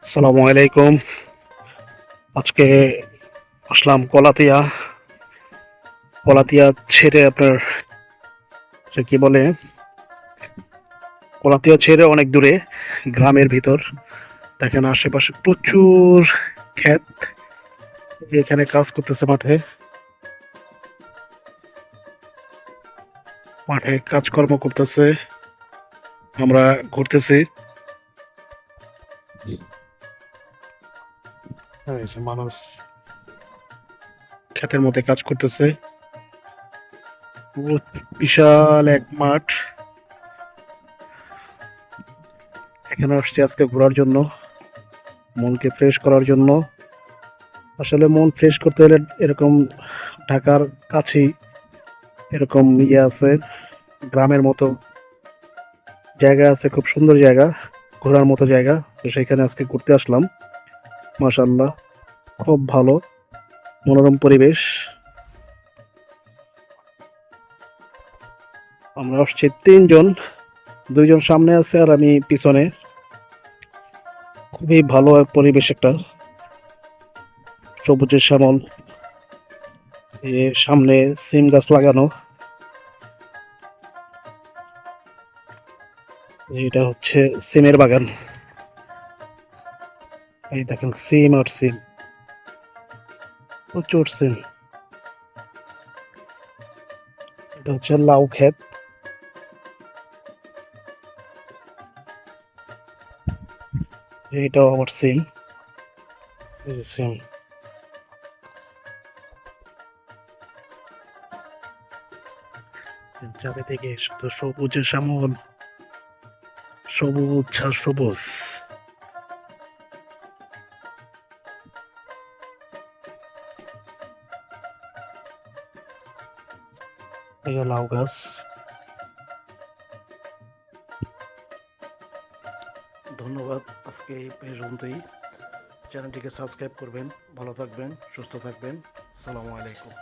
আসসালামু আলাইকুম। আজকে আসলাম কলাতিয়া। কলাতিয়া ছেড়ে আপনার কি বলে, কলাতিয়া ছেড়ে অনেক দূরে গ্রামের ভিতর। দেখেন আশেপাশে প্রচুর ক্ষেত। এখানে কাজ করতেছে মাঠে। মাঠে কাজকর্ম করতেছে, আমরা ঘুরতেছি। এই যে মানুষ ক্ষেতের মধ্যে কাজ করতেছে। পুরো বিশাল এক মাঠ। এখানে আসছি আজকে ঘোরার জন্য, মনকে ফ্রেশ করার জন্য। আসলে মন ফ্রেশ করতে হলে এরকম ঢাকার কাছেই এরকম আছে, গ্রামের মতো জায়গা আছে, খুব সুন্দর জায়গা, ঘোরার মতো জায়গা। তো সেখানে আজকে ঘুরতে আসলাম। মাশাআল্লাহ, খুব ভালো মনোরম পরিবেশ। আমরা আসছি তিনজন, দুইজন সামনে আছে আর আমি পিছনে। খুবই ভালো এক পরিবেশ, একটা সবুজের শ্যামল। সামনে সিম গাছ লাগানো। এটা হচ্ছে সিমের বাগান। এই দেখেন সিম আর সিম, প্রচুর সিম। এটা হচ্ছে লাউ ক্ষেত। এইটাও আবার সিম, এই যে সিম। চারিদিকে শুধু সবুজের শ্যামল, সবুজ আর সবুজ। এই যে লাউ গাছ। ধন্যবাদ, আজকে এই পর্যন্তই। চ্যানেলটিকে সাবস্ক্রাইব করবেন। ভালো থাকবেন, সুস্থ থাকবেন। আসসালামু আলাইকুম।